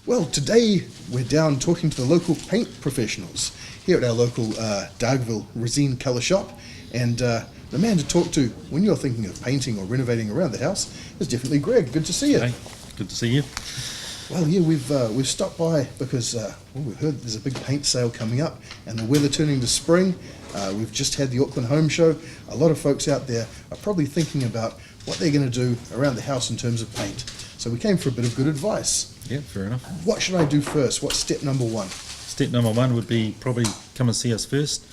Well, today we're down talking to the local paint professionals here at our local Dargaville Resin Colour Shop, and the man to talk to when you're thinking of painting or renovating around the house is definitely Greg. Good to see you. Hey, good to see you. Well, yeah, we've stopped by because we've heard there's a big paint sale coming up, and the weather turning to spring. We've just had the Auckland Home Show. A lot of folks out there are probably thinking about what they're going to do around the house in terms of paint. So we came for a bit of good advice. Yeah, fair enough. What should I do first? What's step number one? Step number one would be probably come and see us first,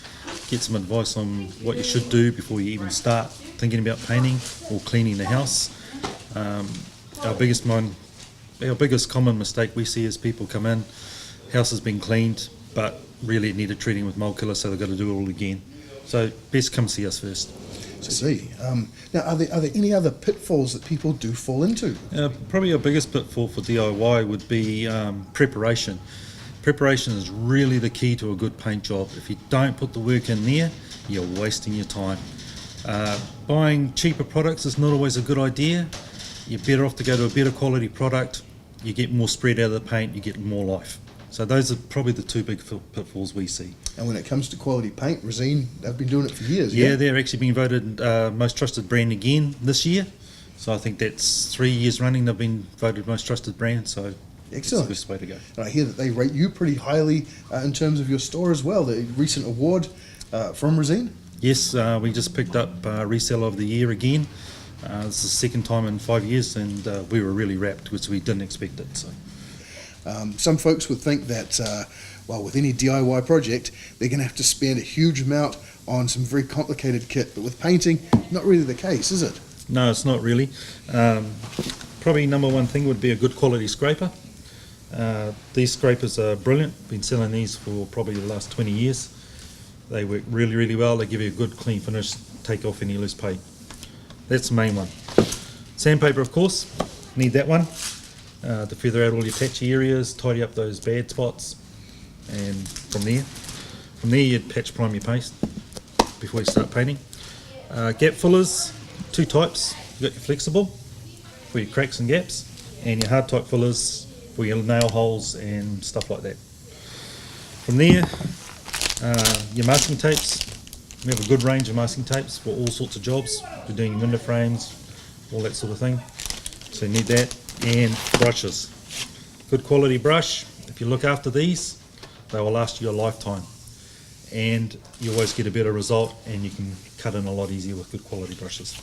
get some advice on what you should do before you even start thinking about painting or cleaning the house. Our biggest common mistake we see is people come in, house has been cleaned, but really it needed treating with mold killer, so they've got to do it all again. So best come see us first. I see. Now, are there any other pitfalls that people do fall into? Probably our biggest pitfall for DIY would be preparation. Preparation is really the key to a good paint job. If you don't put the work in there, you're wasting your time. Buying cheaper products is not always a good idea. You're better off to go to a better quality product. You get more spread out of the paint, you get more life. So those are probably the two big pitfalls we see. And when it comes to quality paint, Resin, they've been doing it for years. Yeah, they're actually being voted most trusted brand again this year. So I think that's 3 years running they've been voted most trusted brand. So excellent. That's the best way to go. And I hear that they rate you pretty highly in terms of your store as well. The recent award from Resin. Yes, we just picked up Reseller of the Year again. This is the second time in 5 years, and we were really rapt because we didn't expect it. So. Some folks would think that, with any DIY project, they're going to have to spend a huge amount on some very complicated kit. But with painting, not really the case, is it? No, it's not really. Probably number one thing would be a good quality scraper. These scrapers are brilliant. Been selling these for probably the last 20 years. They work really, really well. They give you a good clean finish, take off any loose paint. That's the main one. Sandpaper, of course, need that one. To feather out all your patchy areas, tidy up those bad spots, and from there you'd patch prime your paste before you start painting. Gap fillers, two types. You've got your flexible for your cracks and gaps, and your hard type fillers for your nail holes and stuff like that. From there, your masking tapes. We have a good range of masking tapes for all sorts of jobs. We're doing window frames, all that sort of thing. So you need that. And brushes. Good quality brush. If you look after these, they will last you a lifetime. And you always get a better result, and you can cut in a lot easier with good quality brushes.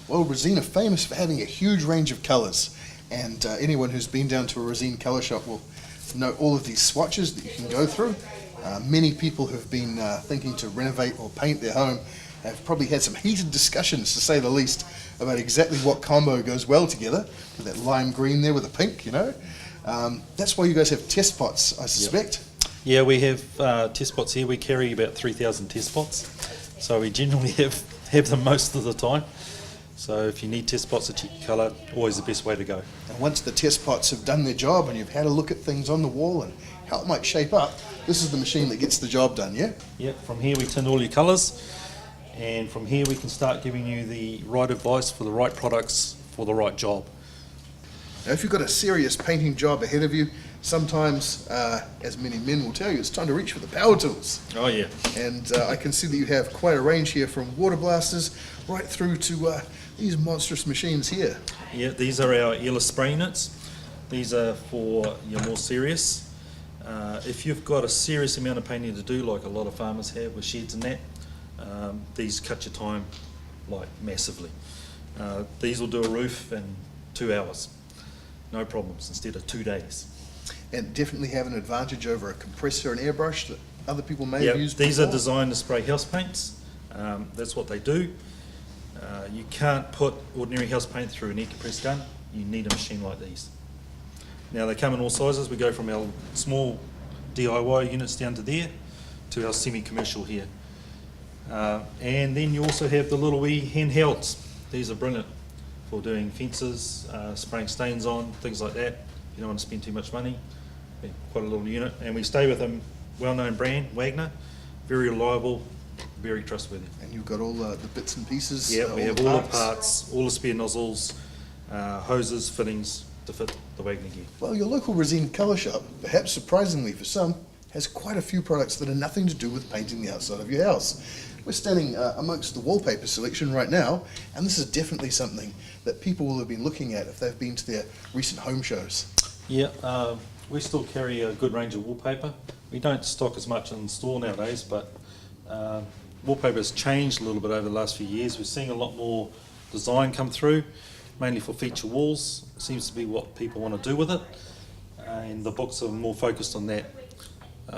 Well, Resin are famous for having a huge range of colours, and anyone who's been down to a Resin colour shop will know all of these swatches that you can go through. Many people who've been thinking to renovate or paint their home have probably had some heated discussions, to say the least, about exactly what combo goes well together, with that lime green there with the pink, you know. That's why you guys have test pots, I suspect. Yep. Yeah, we have test pots here. We carry about 3,000 test pots, so we generally have them most of the time. So if you need test pots to check your colour, always the best way to go. And once the test pots have done their job and you've had a look at things on the wall and how it might shape up, this is the machine that gets the job done, yeah? Yep, from here we tint all your colours. And from here we can start giving you the right advice for the right products for the right job. Now, if you've got a serious painting job ahead of you, sometimes, as many men will tell you, it's time to reach for the power tools. Oh yeah. And I can see that you have quite a range here, from water blasters right through to these monstrous machines here. Yeah, these are our airless spray units. These are for your more serious. If you've got a serious amount of painting to do, like a lot of farmers have with sheds and that, these cut your time like massively. These will do a roof in 2 hours, no problems, instead of 2 days. And definitely have an advantage over a compressor and airbrush that other people may have used these before. are designed to spray house paints. That's what they do. You can't put ordinary house paint through an air compressed gun. You need a machine like these. Now they come in all sizes. We go from our small DIY units down to there to our semi-commercial here. And then you also have the little wee handhelds. These are brilliant for doing fences, spraying stains on, things like that. You don't want to spend too much money. Quite a little unit. And we stay with a well-known brand, Wagner. Very reliable, very trustworthy. And you've got all the bits and pieces? Yeah, we have all the parts, all the spare nozzles, hoses, fittings, to fit the Wagner gear. Well, your local resin colour shop, perhaps surprisingly for some, has quite a few products that are nothing to do with painting the outside of your house. We're standing amongst the wallpaper selection right now, and this is definitely something that people will have been looking at if they've been to their recent home shows. Yeah, we still carry a good range of wallpaper. We don't stock as much in store nowadays, but wallpaper has changed a little bit over the last few years. We're seeing a lot more design come through, mainly for feature walls. Seems to be what people want to do with it, and the books are more focused on that.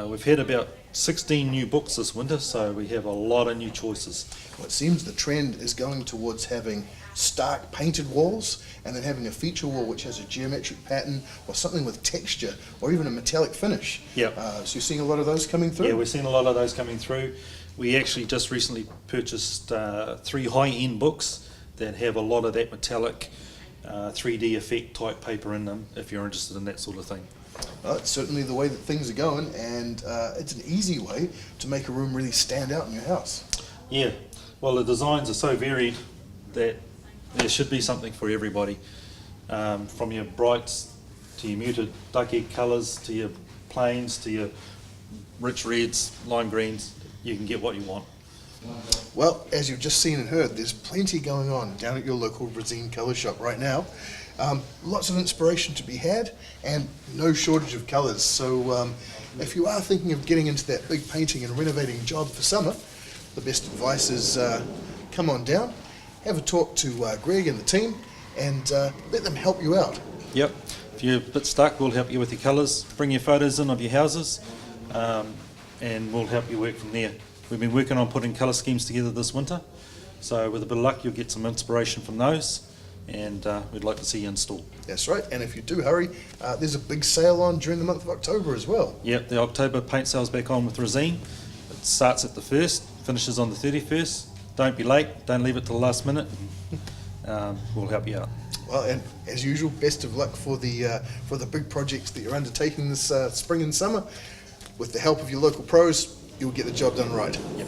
We've had about 16 new books this winter, so we have a lot of new choices. Well, it seems the trend is going towards having stark painted walls and then having a feature wall which has a geometric pattern or something with texture or even a metallic finish. Yep. So you're seeing a lot of those coming through? Yeah, we're seeing a lot of those coming through. We actually just recently purchased 3 high-end books that have a lot of that metallic 3D effect type paper in them, if you're interested in that sort of thing. Well, it's certainly the way that things are going, and it's an easy way to make a room really stand out in your house. Yeah, well, the designs are so varied that there should be something for everybody, from your brights to your muted duck egg colours to your plains to your rich reds, lime greens. You can get what you want. Well, as you've just seen and heard, there's plenty going on down at your local resin colour shop right now. Lots of inspiration to be had and no shortage of colours. So if you are thinking of getting into that big painting and renovating job for summer, the best advice is come on down, have a talk to Greg and the team, and let them help you out. Yep, if you're a bit stuck, we'll help you with your colours. Bring your photos in of your houses, and we'll help you work from there. We've been working on putting colour schemes together this winter, so with a bit of luck you'll get some inspiration from those, and we'd like to see you install. That's right, and if you do hurry, there's a big sale on during the month of October as well. Yep, the October paint sale's back on with resin. It starts at the 1st, finishes on the 31st. Don't be late, don't leave it till the last minute. We'll help you out. Well, and as usual, best of luck for the big projects that you're undertaking this spring and summer. With the help of your local pros, you'll get the job done right. Yep.